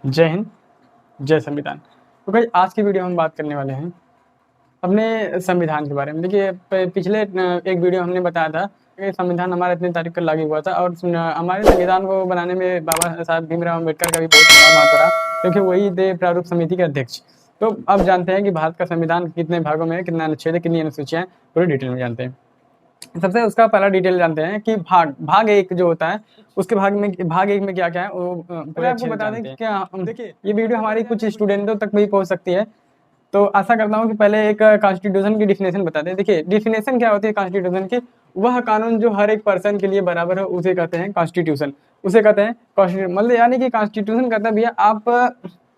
जय हिंद, जय संविधान। तो भाई आज की वीडियो हम बात करने वाले हैं अपने संविधान के बारे में। देखिए पिछले एक वीडियो हमने बताया था कि संविधान हमारा इतनी तारीख को लागू हुआ था और हमारे संविधान को बनाने में बाबा साहब भीमराव अम्बेडकर का भी बहुत बड़ा हाथ रहा, क्योंकि वही थे प्रारूप समिति के अध्यक्ष। तो अब जानते हैं कि भारत का संविधान कितने भागों में है, कितना अनुच्छेद है, कितनी अनुसूचियाँ हैं, पूरी डिटेल में जानते हैं। सबसे उसका पहला डिटेल जानते हैं कि भाग एक जो होता है उसके भाग एक में क्या क्या है वो पूरे आपको बता दें कि क्या देखिए ये वीडियो हमारी कुछ स्टूडेंटों तक भी पहुंच सकती है। तो आशा करता हूँ कि पहले एक कॉन्स्टिट्यूशन की डिफिनेशन बता दें। देखिए डिफिनेशन क्या होती है कॉन्स्टिट्यूशन की, वह कानून जो हर एक पर्सन के लिए बराबर है उसे कहते हैं कॉन्स्टिट्यूशन। उसे कहते हैं कॉन्स्टिट्यूशन, मतलब यानी कि कॉन्स्टिट्यूशन कहता है भैया आप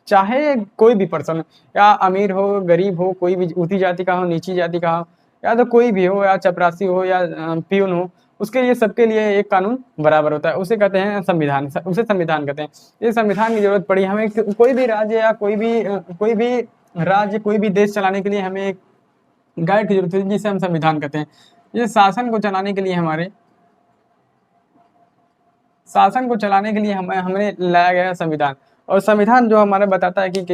चाहे कोई भी पर्सन या अमीर हो गरीब हो, कोई भी ऊंची जाति का हो नीची जाति का हो, या तो कोई भी हो, या चपरासी हो या पियून हो, उसके लिए सबके लिए एक कानून बराबर होता है। उसे कहते हैं संविधान, उसे संविधान कहते हैं। ये संविधान की जरूरत पड़ी हमें कोई भी राज्य या कोई भी राज्य कोई भी देश चलाने के लिए हमें एक गाइड की जरूरत है जिसे हम संविधान कहते हैं। ये शासन को चलाने के लिए हमने लाया गया संविधान। और संविधान जो हमारा बताता है कि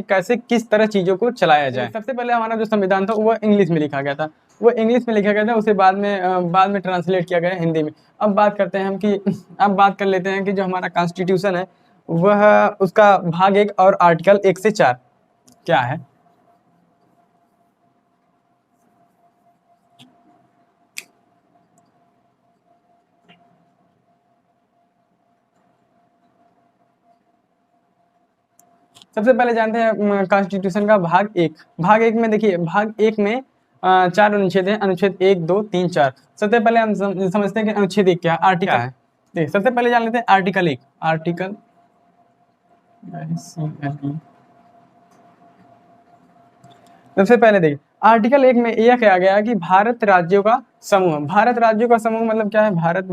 कैसे किस तरह चीजों को चलाया जाए। सबसे पहले हमारा जो संविधान था वो इंग्लिश में लिखा गया था, उसे बाद में ट्रांसलेट किया गया हिंदी में। अब बात कर लेते हैं कि जो हमारा कॉन्स्टिट्यूशन है वह उसका भाग एक और आर्टिकल 1 से 4 क्या है। सबसे पहले जानते हैं कॉन्स्टिट्यूशन का भाग एक में। देखिए भाग एक में 4 अनुच्छेद हैं, अनुच्छेद 1, 2, 3, 4। सबसे पहले हम समझते हैं कि अनुच्छेद 1 क्या है, आर्टिकल है। देखिए सबसे पहले जान लेते हैं आर्टिकल 1। सबसे पहले देखिए आर्टिकल 1 में यह कहा गया कि भारत राज्यों का समूह मतलब क्या है, भारत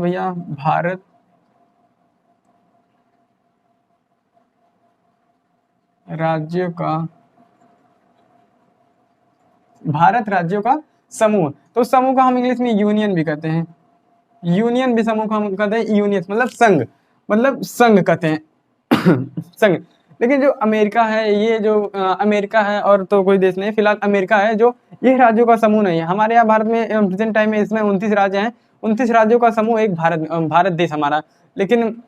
राज्यों का समूह। तो समूह का हम इंग्लिश में यूनियन भी कहते हैं, समूह का हम कहते हैं यूनियन, मतलब संघ कहते हैं संघ। लेकिन जो अमेरिका है, अमेरिका है और तो कोई देश नहीं, फिलहाल अमेरिका है जो ये राज्यों का समूह नहीं है। हमारे यहाँ भारत में प्रेजेंट टाइम में इसमें 29 राज्य हैं, 29 राज्यों का समूह एक भारत देश हमारा। लेकिन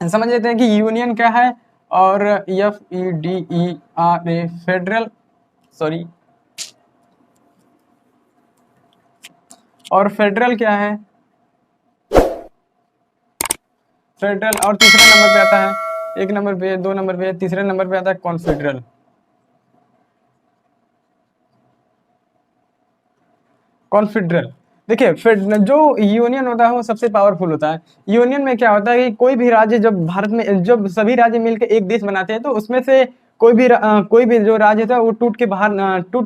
समझ लेते हैं कि यूनियन क्या है और FEDERA फेडरल, और फेडरल क्या है, फेडरल। और तीसरे नंबर पे आता है, 1 नंबर पे, 2 नंबर पे, तीसरे नंबर पे आता है कॉन्फेडरल। देखिए जो यूनियन होता है वो सबसे पावरफुल होता है। यूनियन में क्या होता है कि कोई भी राज्य जब सभी राज्य मिलकर एक देश बनाते हैं तो उसमें से कोई भी जो राज्य होता है वो टूट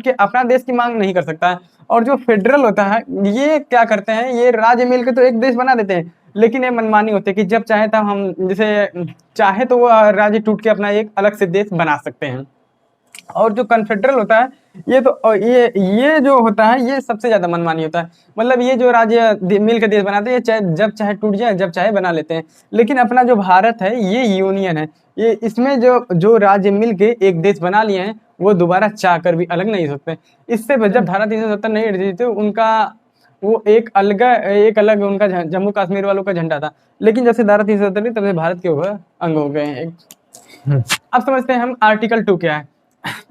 के अपना देश की मांग नहीं कर सकता है। और जो फेडरल होता है ये क्या करते हैं, ये राज्य मिलकर तो एक देश बना देते हैं, लेकिन ये मनमानी होती है कि जब चाहे तब हम जैसे चाहे तो वो राज्य टूट के अपना एक अलग से देश बना सकते हैं। और जो कन्फेडरल होता है ये जो होता है ये सबसे ज्यादा मनमानी होता है। मतलब ये जो राज्य मिलकर देश बनाते हैं चाहे जब चाहे टूट जाए, जब चाहे बना लेते हैं। लेकिन अपना जो भारत है ये यूनियन है, ये इसमें जो राज्य मिलके एक देश बना लिए हैं वो दोबारा चाह कर भी अलग नहीं हो सकते। इससे जब धारा 370 नहीं हटी थी उनका वो एक अलग उनका जम्मू कश्मीर वालों का झंडा था। लेकिन जब से धारा 370 तब से भारत के ऊपर अंग हो गए हैं। अब समझते हैं हम आर्टिकल 2 क्या है।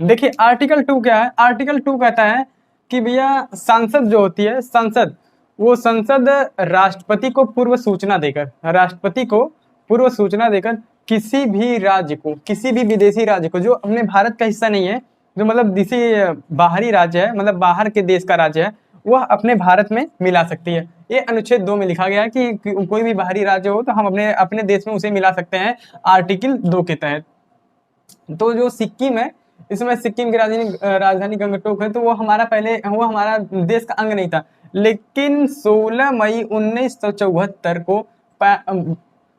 देखिए आर्टिकल 2 क्या है, आर्टिकल 2 कहता है कि भैया संसद जो होती है, संसद राष्ट्रपति को पूर्व सूचना देकर किसी भी विदेशी राज्य को जो अपने भारत का हिस्सा नहीं है, जो मतलब किसी बाहरी राज्य है, मतलब बाहर के देश का राज्य है, वह अपने भारत में मिला सकती है। ये अनुच्छेद 2 में लिखा गया है कि कोई भी बाहरी राज्य हो तो हम अपने देश में उसे मिला सकते हैं आर्टिकल 2 के तहत। तो जो सिक्किम है, इसमें सिक्किम की राजधानी गंगटोक है, तो वो हमारा देश का अंग नहीं था। लेकिन 16 मई 1974 को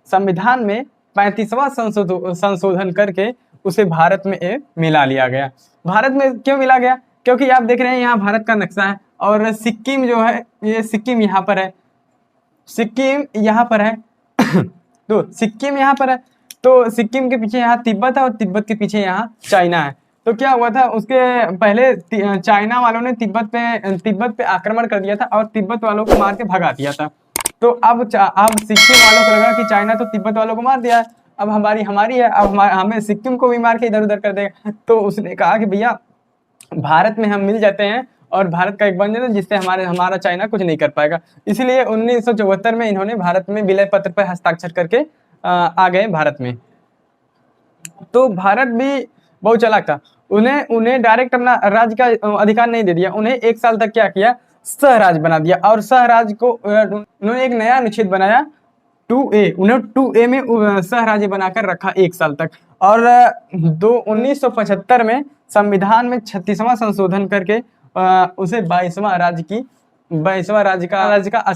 संविधान में 35वां संशोधन करके उसे भारत में मिला लिया गया। भारत में क्यों मिला गया? क्योंकि आप देख रहे हैं यहाँ भारत का नक्शा है और सिक्किम जो है, ये सिक्किम यहाँ पर है, तो सिक्किम यहाँ पर है। तो सिक्किम के पीछे यहाँ तिब्बत है और तिब्बत के पीछे यहाँ चाइना है। तो क्या हुआ था, उसके पहले चाइना वालों ने तिब्बत पे आक्रमण कर दिया था और तिब्बत वालों को मार के भगा दिया था। तो अब सिक्किम वालों को लगा कि चाइना तो तिब्बत वालों को मार दिया है, अब हमारी हमारी है, अब हमें सिक्किम को भी मार के इधर उधर कर देगा। तो उसने कहा कि भैया भारत में हम मिल जाते हैं और भारत का एक बन जाते हैं, जिससे हमारा चाइना कुछ नहीं कर पाएगा। इसलिए 1974 में इन्होंने भारत में विलय पत्र पर हस्ताक्षर करके आ गए भारत में। तो भारत भी बहुत चालाक था, उन्हें डायरेक्ट अपना राज्य का अधिकार नहीं दे दिया, उन्हें 1 साल तक क्या किया, सहराज बना दिया। और सहराज को उन्होंने एक नया अनुच्छेद बनाया 2A, उन्हें 2A में सहराज्य बनाकर रखा 1 साल तक। और 1975 में संविधान में 36वां संशोधन करके उसे 22वां राज्य का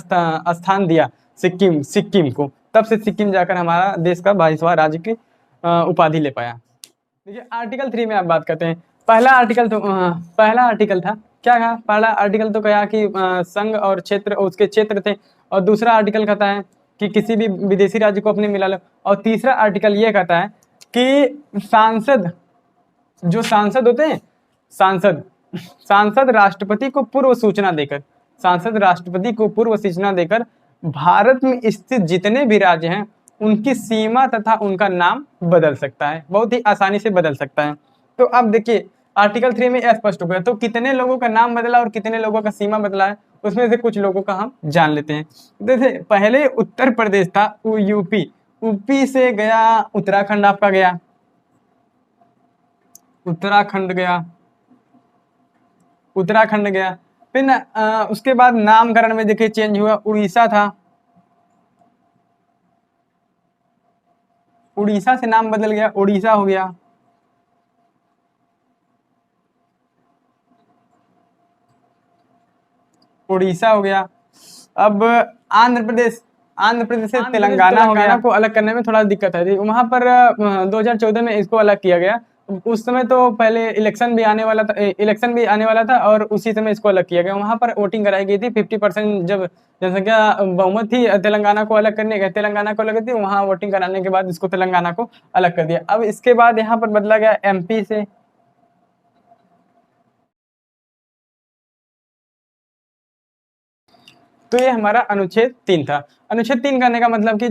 स्थान दिया सिक्किम को। तब से सिक्किम जाकर हमारा देश का 22वां राज्य की उपाधि ले पाया। देखिए आर्टिकल 3 में आप बात करते हैं। पहला आर्टिकल था क्या कहा, पहला आर्टिकल तो कहा कि संघ और क्षेत्र उसके क्षेत्र थे, और दूसरा आर्टिकल कहता है कि किसी भी विदेशी राज्य को अपने मिला लो, और तीसरा आर्टिकल ये कहता है कि सांसद होते हैं, सांसद राष्ट्रपति को पूर्व सूचना देकर भारत में स्थित जितने भी राज्य हैं उनकी सीमा तथा उनका नाम बदल सकता है, बहुत ही आसानी से बदल सकता है। तो अब देखिए आर्टिकल 3 में स्पष्ट हो गया। तो कितने लोगों का नाम बदला और कितने लोगों का सीमा बदला है, उसमें से कुछ लोगों का हम जान लेते हैं। जैसे पहले उत्तर प्रदेश था, यूपी से गया उत्तराखंड, आपका गया उत्तराखंड गया। फिर उसके बाद नामकरण में देखिए चेंज हुआ, उड़ीसा था, उड़ीसा से नाम बदल गया, उड़ीसा हो गया। अब आंध्र प्रदेश से तेलंगाना को अलग करने में थोड़ा दिक्कत है, वहां पर 2014 में इसको अलग किया गया। उस समय तो पहले इलेक्शन भी आने वाला था और उसी समय इसको अलग किया गया। वहां पर वोटिंग कराई गई थी, 50% जब जनसंख्या बहुमत थी तेलंगाना को अलग थी, वहां वोटिंग कराने के बाद इसको तेलंगाना को अलग कर दिया। अब इसके बाद यहाँ पर बदला गया MP से। तो ये हमारा अनुच्छेद 3 था। अनुच्छेद 3 करने का मतलब कि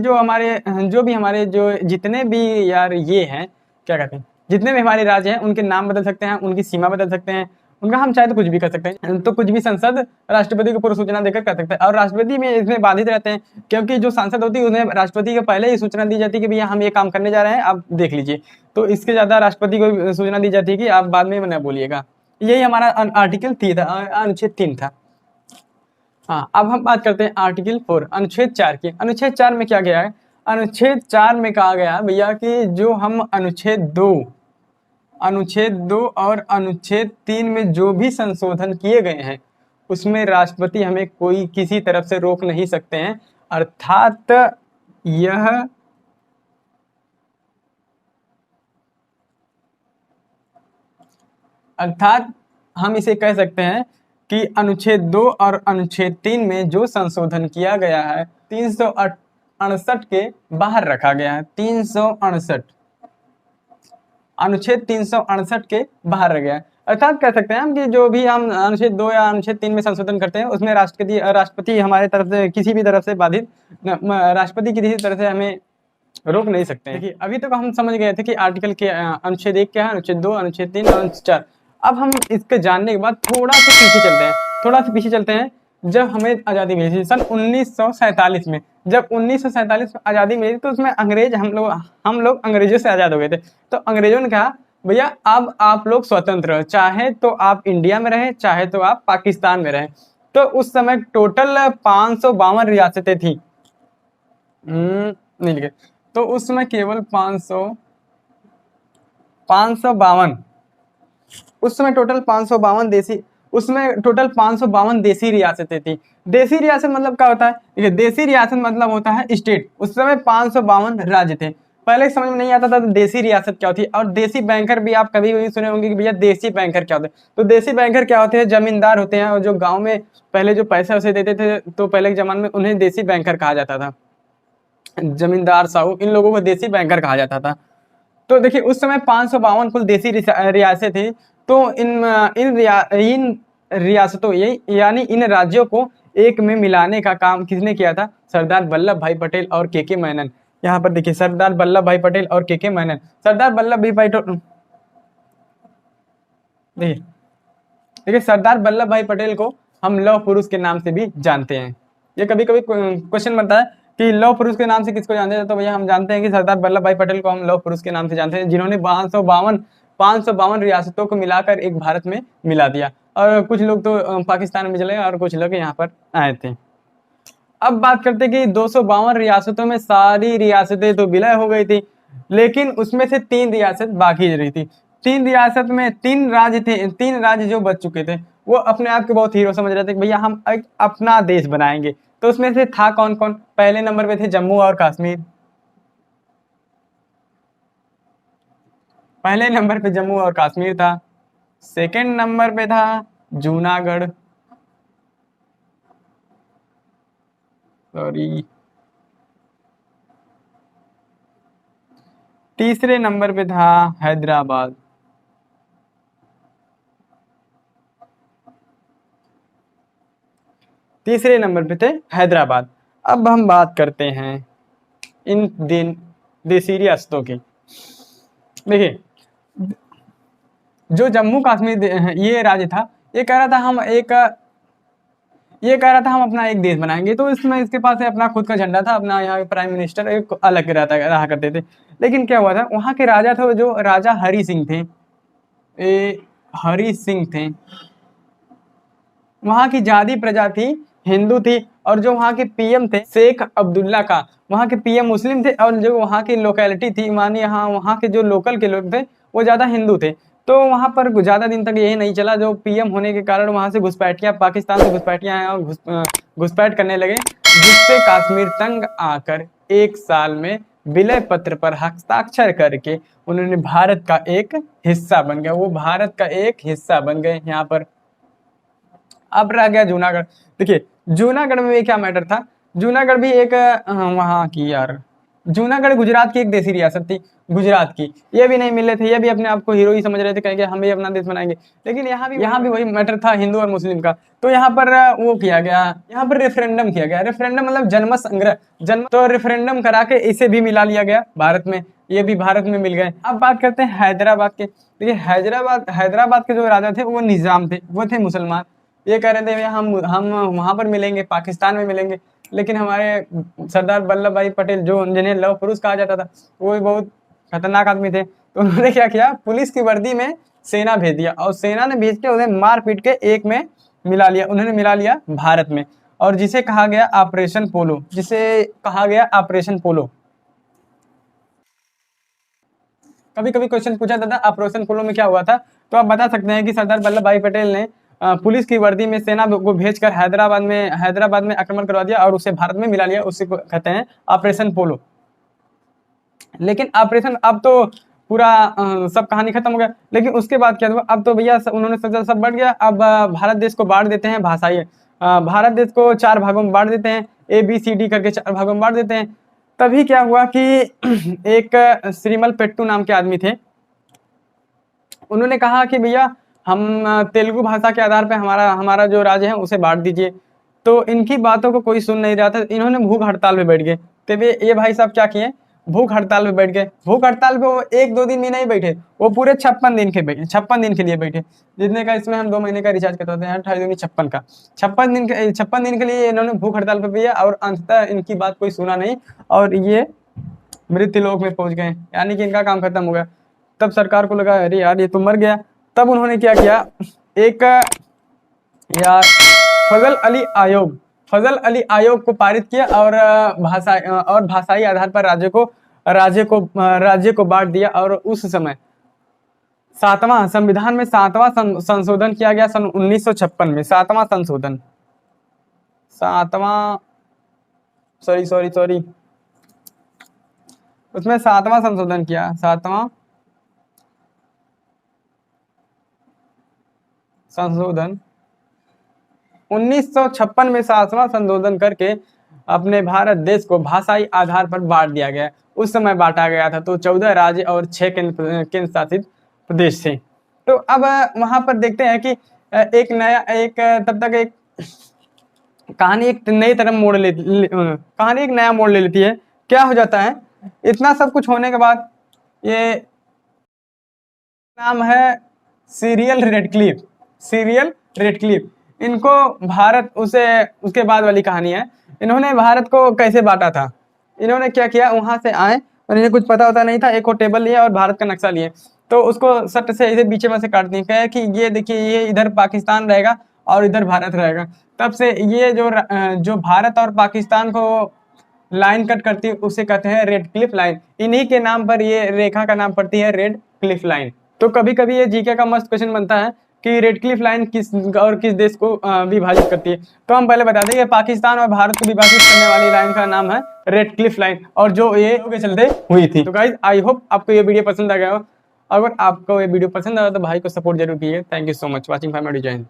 जितने भी यार ये हैं, क्या कहते हैं, जितने भी हमारे राज्य हैं उनके नाम बदल सकते हैं, उनकी सीमा बदल सकते हैं, उनका हम चाहे तो कुछ भी कर सकते हैं। तो कुछ भी संसद राष्ट्रपति को पूर्व सूचना देकर कर सकते हैं, और राष्ट्रपति में इसमें बाधित रहते हैं, क्योंकि जो सांसद होती है उन्हें राष्ट्रपति को पहले ही सूचना दी जाती है कि भैया हम ये काम करने जा रहे हैं, आप देख लीजिए। तो इसके ज्यादा राष्ट्रपति को सूचना दी जाती है कि आप बाद में न बोलिएगा। यही हमारा आर्टिकल 3 था, अनुच्छेद 3 था। हाँ, अब हम बात करते हैं आर्टिकल 4 अनुच्छेद 4 की। अनुच्छेद 4 में क्या गया है, अनुच्छेद 4 में कहा गया भैया कि जो हम अनुच्छेद 2 और अनुच्छेद 3 में जो भी संशोधन किए गए हैं उसमें राष्ट्रपति हमें कोई किसी तरफ से रोक नहीं सकते हैं। अर्थात हम इसे कह सकते हैं कि अनुच्छेद 2 और अनुच्छेद 3 में जो संशोधन किया गया है 368 के बाहर रखा गया है। 368 अनुच्छेद 368 के बाहर रह गया है। अर्थात कह सकते हैं हम कि जो भी हम अनुच्छेद 2 या अनुच्छेद 3 में संशोधन करते हैं उसमें राष्ट्रपति हमारे तरफ से किसी भी तरफ से बाधित, राष्ट्रपति किसी तरह से हमें रोक नहीं सकते हैं। देखिए अभी तक हम समझ गए थे कि आर्टिकल के अनुच्छेद 1 क्या है, अनुच्छेद 2, अनुच्छेद 3 और अनुच्छेद 4। अब हम इसके जानने के बाद थोड़ा सा पीछे चलते हैं। जब हमें आज़ादी मिली थी सन 1947 में, जब 1947 में आज़ादी मिली तो उसमें हम लोग अंग्रेजों से आज़ाद हो गए थे। तो अंग्रेजों ने कहा भैया अब आप लोग स्वतंत्र हो, चाहे तो आप इंडिया में रहें चाहे तो आप पाकिस्तान में रहें। तो उस समय टोटल 552 रियासतें थी, नहीं लिखे, तो उस समय केवल 552 उस समय टोटल 552 देसी रियासतें थी। देसी रियासत मतलब क्या होता है, देखिए देसी रियासत मतलब होता है स्टेट। उस समय 552 राज्य थे। पहले समझ में नहीं आता था तो देसी रियासत क्या होती है। और देसी बैंकर भी आप कभी कभी सुने होंगे कि भैया देसी बैंकर क्या होते हैं। तो देसी बैंकर क्या होते हैं, जमींदार होते हैं और जो गाँव में पहले जो पैसे वैसे देते थे, तो पहले के जमाने में उन्हें देसी बैंकर कहा जाता था। जमींदार साहू, इन लोगों को देसी बैंकर कहा जाता था। तो देखिए उस समय 552 कुल देसी रियासतें थी। तो इन रियासतों यानी इन राज्यों को एक में मिलाने का काम किसने किया था? सरदार वल्लभ भाई पटेल और के मेनन। यहाँ पर देखिए सरदार वल्लभ भाई पटेल और के मेनन। सरदार वल्लभ भाई पटेल, देखिए देखिए सरदार वल्लभ भाई पटेल को हम लौह पुरुष के नाम से भी जानते हैं। ये कभी कभी क्वेश्चन बनता है कि लौह पुरुष के नाम से किसको जानते हैं, तो भैया हम जानते हैं कि सरदार वल्लभ भाई पटेल को हम लौह पुरुष के नाम से जानते हैं, जिन्होंने 552 रियासतों को मिलाकर एक भारत में मिला दिया। और कुछ लोग तो पाकिस्तान में चले गए और कुछ लोग यहाँ पर आए थे। अब बात करते कि 252 रियासतों में सारी रियासतें तो विलय हो गई थी, लेकिन उसमें से 3 रियासत बाकी रही थी। 3 रियासत में 3 राज्य थे, 3 राज्य जो बच चुके थे वो अपने आप के बहुत हीरो समझ रहे थे कि भैया हम एक अपना देश बनाएंगे। तो उसमें से था कौन कौन? पहले नंबर पे थे जम्मू और कश्मीर, पहले नंबर पे जम्मू और कश्मीर था। सेकंड नंबर पे था जूनागढ़, सॉरी, तीसरे नंबर पे था हैदराबाद, तीसरे नंबर पे थे हैदराबाद। अब हम बात करते हैं इन देसी रियासतों की। देखिए जो जम्मू कश्मीर ये राज्य था, ये कह रहा था हम अपना एक देश बनाएंगे। तो इसमें इसके पास अपना खुद का झंडा था, अपना यहाँ प्राइम मिनिस्टर एक अलग रहा करते थे। लेकिन क्या हुआ था, वहाँ के राजा थे जो राजा हरि सिंह थे, हरि सिंह थे। वहाँ की जादी प्रजा थी, हिंदू थी। और जो वहाँ के पीएम थे शेख अब्दुल्ला का, वहाँ के पीएम मुस्लिम थे। और जो वहाँ की लोकेलिटी थी, मानिए वहाँ के जो लोकल के लोग थे वो ज्यादा हिंदू थे। तो वहाँ पर ज्यादा दिन तक यही नहीं चला, जो पीएम होने के कारण वहाँ से घुसपैठियां, पाकिस्तान से घुसपैठियां आए और घुसपैठ करने लगे, जिससे कश्मीर तंग आकर 1 साल में विलय पत्र पर हस्ताक्षर करके उन्होंने भारत का एक हिस्सा बन गया। वो भारत का एक हिस्सा बन गए यहाँ पर। अब रह गया जूनागढ़। देखिए जूनागढ़ में क्या मैटर था, जूनागढ़ भी एक वहाँ की यार, जूनागढ़ गुजरात की एक देसी रियासत थी, गुजरात की। ये भी नहीं मिले थे, ये भी अपने आप को हीरो ही समझ रहे थे, कहेंगे हम भी अपना देश बनाएंगे। लेकिन यहाँ भी वही मैटर था हिंदू और मुस्लिम का। तो यहाँ पर वो किया गया, यहाँ पर रेफरेंडम किया गया। रेफरेंडम मतलब जन्म संग्रह, तो रेफरेंडम करा के इसे भी मिला लिया गया भारत में, ये भी भारत में मिल गए। अब बात करते हैं हैदराबाद के। देखिए हैदराबाद के जो राजा थे वो निजाम थे, वो थे मुसलमान। ये कह रहे थे भैया हम वहां पर मिलेंगे, पाकिस्तान में मिलेंगे। लेकिन हमारे सरदार वल्लभ भाई पटेल, जो जिन्हें लौह पुरुष कहा जाता था, वो भी बहुत खतरनाक आदमी थे। तो उन्होंने क्या किया, पुलिस की वर्दी में सेना भेज दिया, और सेना ने भेज के उन्हें मार पीट के एक में मिला लिया। उन्होंने मिला लिया भारत में, और जिसे कहा गया ऑपरेशन पोलो, जिसे कहा गया ऑपरेशन पोलो। कभी कभी क्वेश्चन पूछा जाता है ऑपरेशन पोलो में क्या हुआ था, तो आप बता सकते हैं कि सरदार वल्लभ भाई पटेल ने पुलिस की वर्दी में सेना को भेजकर हैदराबाद में आक्रमण करवा दिया और उसे भारत में मिला लिया। उसी को कहते हैं ऑपरेशन पोलो। लेकिन ऑपरेशन, अब तो पूरा सब कहानी खत्म हो गया। लेकिन उसके बाद क्या हुआ, अब तो भैया उन्होंने सोचा सब बढ़ गया, अब भारत देश को बांट देते हैं भाषाई, भारत देश को 4 भागों में बांट देते हैं, ABCD करके 4 भागों में बांट देते हैं। तभी क्या हुआ कि एक श्रीमल पेट्टू नाम के आदमी थे, उन्होंने कहा कि भैया हम तेलुगु भाषा के आधार पर हमारा जो राज्य है उसे बांट दीजिए। तो इनकी बातों को कोई सुन नहीं रहा था, इन्होंने भूख हड़ताल पे बैठ गए। तो ये भाई साहब क्या किए, भूख हड़ताल पे बैठ गए। भूख हड़ताल पे वो 1-2 दिन भी नहीं बैठे, वो पूरे 56 दिन के बैठे, 56 दिन के लिए बैठे, जितने का इसमें हम 2 महीने का रिचार्ज करते हैं, 28 दिन 56 का, 56 दिन के लिए इन्होंने भूख हड़ताल पे किया। और अंततः इनकी बात कोई सुना नहीं और ये मृत्यु लोक में पहुंच गए, यानी कि इनका काम खत्म हो गया। तब सरकार को लगा अरे यार ये तो मर गया। तब उन्होंने क्या किया, एक यार फजल अली आयोग को पारित किया और भाषाई आधार पर राज्य को बांट दिया। और उस समय संविधान में 7वां संशोधन किया गया सन 1956 में। 7वां संशोधन, 7वां, सॉरी, उसमें 7वां संशोधन किया, 7वां संशोधन 1956 में 7वां संशोधन करके अपने भारत देश को भाषाई आधार पर बांट दिया गया। उस समय बांटा गया था, तो 14 राज्य और 6 केंद्र शासित प्रदेश थे। तो अब वहां पर देखते हैं कि तब तक एक कहानी एक नई तरफ मोड़ कहानी एक नया मोड़ ले लेती है। क्या हो जाता है, इतना सब कुछ होने के बाद ये नाम है सीरियल रेडक्लिफ। इनको भारत उसके बाद वाली कहानी है। इन्होंने भारत को कैसे बांटा था, इन्होंने क्या किया, वहां से आए और इन्हें कुछ पता होता नहीं था, एक और टेबल लिया और भारत का नक्शा लिए, तो उसको सट से इधर बीच में से काट दिया, कहा कि ये देखिए ये इधर पाकिस्तान रहेगा और इधर भारत रहेगा। तब से ये जो भारत और पाकिस्तान को लाइन कट करती है उसे कहते हैं रेड क्लिफ लाइन। इन्हीं के नाम पर ये रेखा का नाम पड़ती है रेड क्लिफ लाइन। तो कभी कभी ये जीके का मस्त क्वेश्चन बनता है कि रेड क्लिफ लाइन किस देश को विभाजित करती है। तो हम पहले बता दें कि पाकिस्तान और भारत को विभाजित करने वाली लाइन का नाम है रेड क्लिफ लाइन, और जो ये के चलते हुई थी। तो गाइज आई होप आपको ये वीडियो पसंद आ गया हो। अगर आपको ये वीडियो पसंद आया तो भाई को सपोर्ट जरूर कीजिए। Thank you so much watching. जय हिंद।